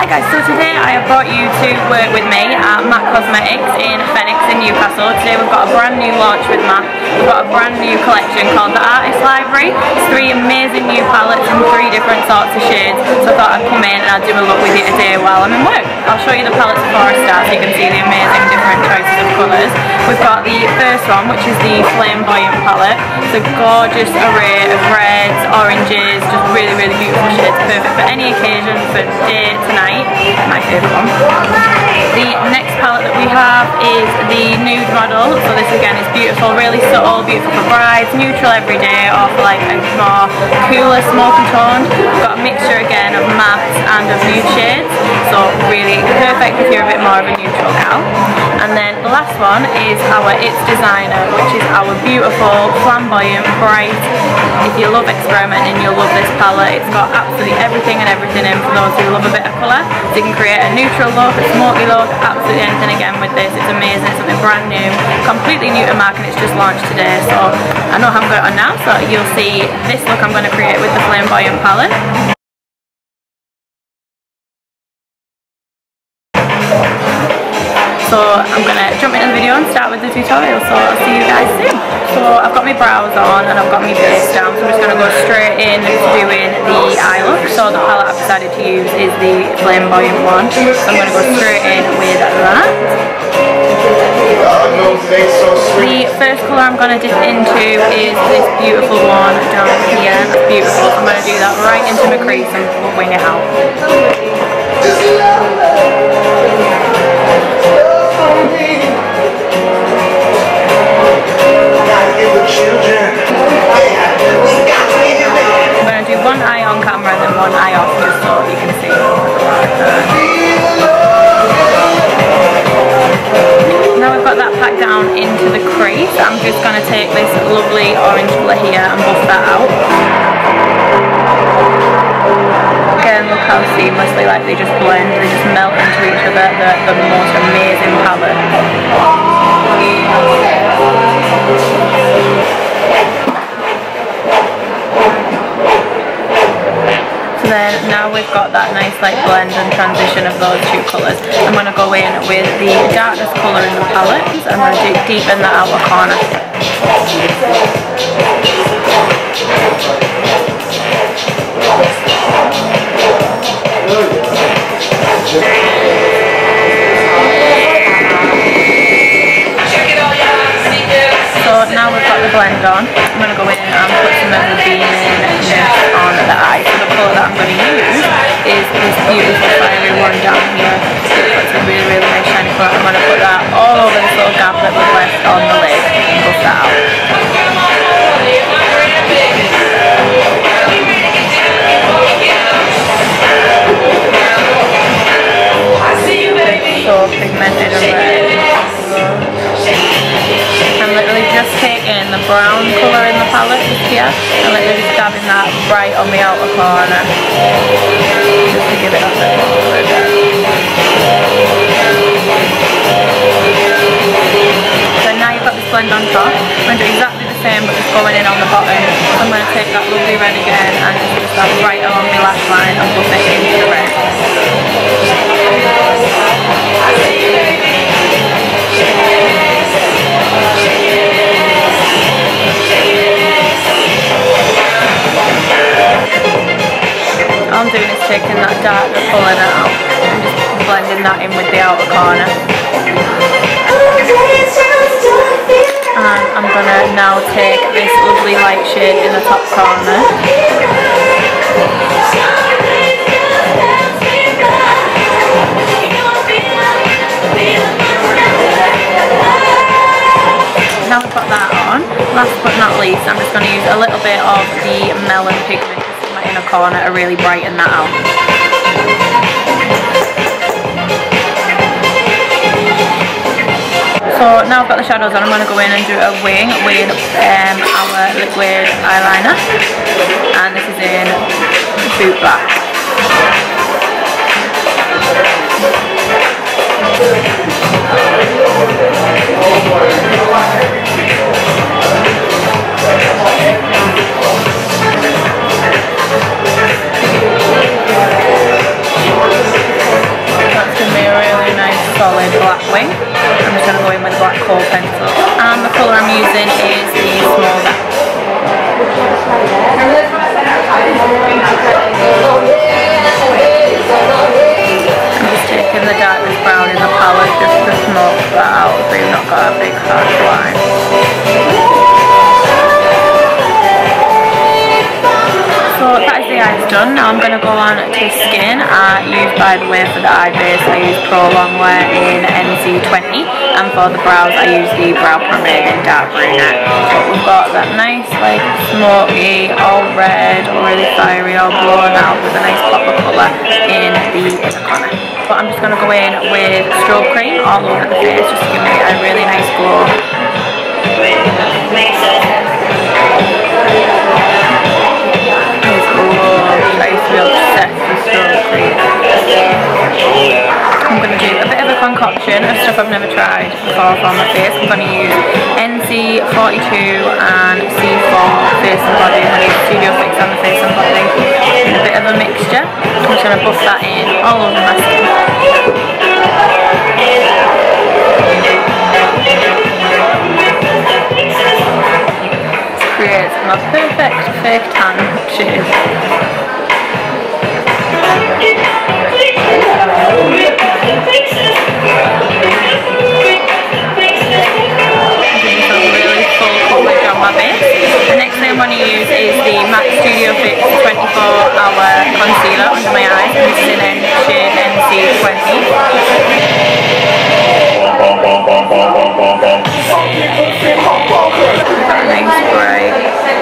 guys, so today I have brought you to work with me at Mac Cosmetics in Phoenix in Newcastle. Today we've got a brand new launch with Mac. We've got a brand new collection called the Artist Library. It's 3 amazing new palettes in 3 different sorts of shades. So I thought I'd come in and I'd do a look with you today while I'm in work. I'll show you the palettes before I start so you can see the amazing different choices of colours. We've got the first one, which is the Flame Boyant palette. It's a gorgeous array of reds, oranges, just really, really beautiful shades. Perfect for any occasion, for day to night. My favourite one. The next palette that we have is the nude model. So this again is beautiful, really subtle, beautiful for brides, neutral every day, or for like a more cooler, smoky tone. We've got a mixture again of mattes and of nude shades. So really perfect if you're a bit more of a neutral gal. And then the last one is our It's Designer, which is our beautiful, flamboyant, bright. If you love experimenting, you'll love this palette. It's got absolutely everything and everything in for those who love a bit of colour. So you can create a neutral look, a smoky look, absolutely anything again with this. It's amazing, it's something brand new, completely new to Mac, and it's just launched today. So I know how I'm going on now, so you'll see this look I'm going to create with the Flamboyant palette. So I'm going to jump into the video and start with the tutorial, so I'll see you guys soon. So I've got my brows on and I've got my base down, so I'm just going to go straight in to doing the eye look. So the palette I've decided to use is the Flamboyant one, so I'm going to go straight in with that. The first colour I'm going to dip into is this beautiful one down here. It's beautiful, I'm going to do that right into my crease and wing it out. I'm going to do one eye on camera and then one eye off just so you can see. Now we've got that packed down into the crease, I'm just going to take this lovely orange colour here and buff that out. Again, look how seamlessly like they just blend, they just melt into each other. They're the most amazing palette. So then now we've got that nice like blend and transition of those 2 colours. I'm going to go in with the darkest colour in the palette. So I'm going to deepen that outer corner. So now we've got the blend on, I'm going to go in and put some of the beaming on the eye. So the colour that I'm going to use is this beautiful fiery one down here. It's a really, really nice shiny colour. I'm going to put that all over this little gap that was left on the lid and buff that out. So pigmented and red. I'm literally just taking the brown colour in the palette here and literally just dabbing that right on the outer corner just to give it a bit. So now you've got this blend on top. I'm going to do exactly the same but just going in on the bottom. I'm going to take that lovely red again and just that right along the lash line and buff it into the red. All I'm doing is taking that darker colour now and just blending that in with the outer corner. And I'm going to now take this lovely light shade in the top corner. Now we've got that on, last but not least, I'm just going to use a little bit of the melon pigment just in my inner corner to really brighten that out. So now I've got the shadows on, I'm going to go in and do a wing with our liquid eyeliner, and this is in Boot Black. wing. I'm just going to go in with a black kohl pencil. And the colour I'm using is the smokey. I'm just taking the darkest brown in the palette just to smoke that out so you've not got a big harsh line. So that is the eyes done. Now I'm going to go on to skin. I use, by the way, for the eye base I use Pro Longwear in NC20, and for the brows I use the Brow Pomade in Dark Brunette. But we've got that nice like smoky, all red, all really fiery, all blown out with a nice pop of colour in the inner corner. But I'm just going to go in with strobe cream all over the face just to give me a really nice glow. I used to be obsessed with strobe cream. I'm going to do a bit of a concoction of stuff I've never tried before for my face. I'm going to use NC42 and C4 face and body. I'm going to use Studio Fix on the face and body in a bit of a mixture. I'm just going to buff that in all over my skin. Creates my perfect fake tan shade. Really full coverage on my base. The next thing I'm going to use is the MAC Studio Fix 24-hour concealer under my eyes. I'm using in shade NC20. Nice bright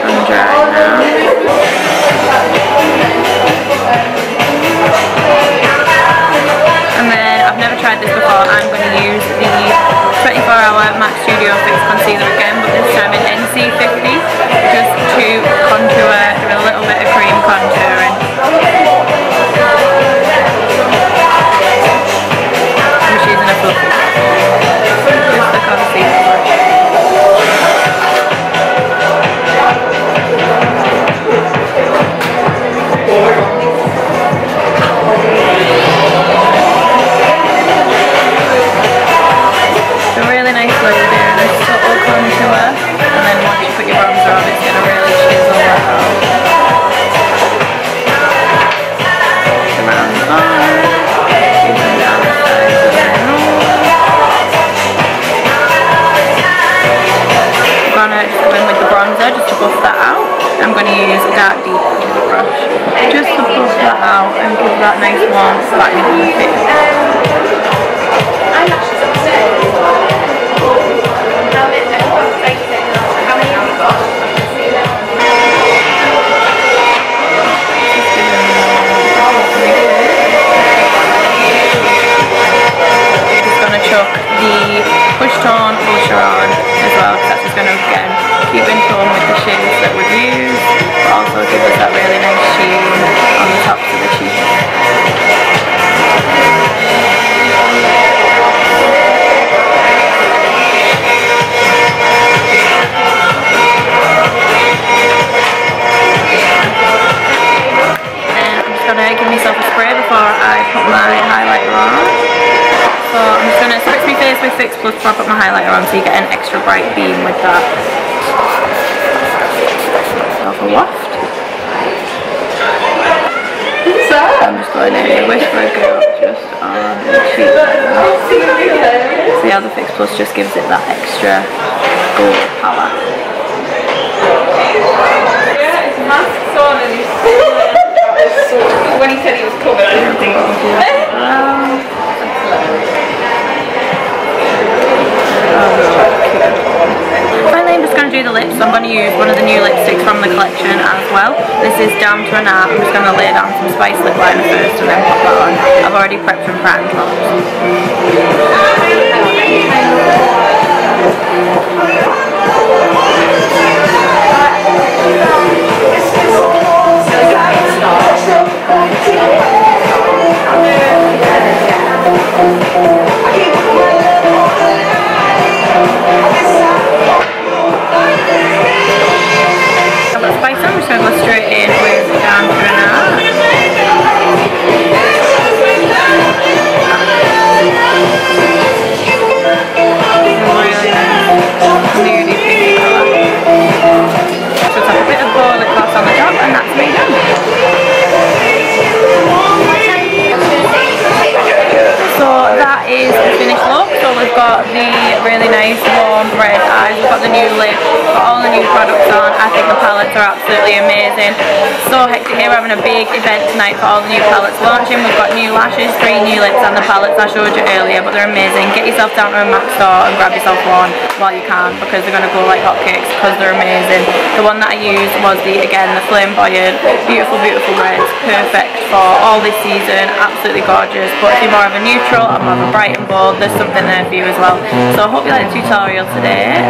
and dry now. And then I've never tried this before. I'm going to use the 24-hour MAC Studio Fix concealer again, but this time in NC50, just to contour, do a little bit of cream contouring. I'm just using a fluffy, just the concealer brush. Just to buff that out, I'm going to use a dark deep brush just to buff that out and give that nice warm flattening on the face. Just going to chuck the Push Tone blusher on as well, because that's just going to again keep in tone with the shades that we've used, but also give us that really nice sheen on the tops of the cheeks. Then I'm just going to give myself a spray before I put my highlighter on. So I'm just going to spritz my face with Fix Plus before I put my highlighter on so you get an extra bright beam with that. Off a waft. I'm just going to whisper a go just on the cheek. See how the Fix Plus just gives it that extra gold power. When he said he was covered. Finally, I'm just going to do the lips, so I'm going to use one of the new lipsticks from the collection as well. This is Down to an Art. I'm just going to lay down some Spice lip liner first and then pop that on. I've already prepped and primed those. Spice, I'm just going to go straight in with Down to an Art. new lip, got all the new products on. I think the palettes are absolutely amazing. So hectic here, we're having a big event tonight for all the new palettes launching. We've got new lashes, 3 new lips and the palettes I showed you earlier, but they're amazing. Get yourself down to a MAC store and grab yourself one while you can, because they're going to go like hotcakes, because they're amazing. The one that I used was the flamboyant, beautiful red, perfect for all this season, absolutely gorgeous. But if you're more of a neutral and more of a bright and bold, there's something there for you as well. So I hope you like the tutorial today.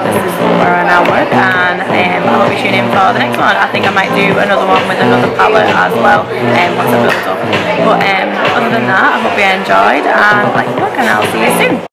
This is where I now work, and I hope you tune in for the next one. I think I might do another one with another palette as well once I build up. But other than that, I hope you enjoyed, and like, look, and I'll see you soon.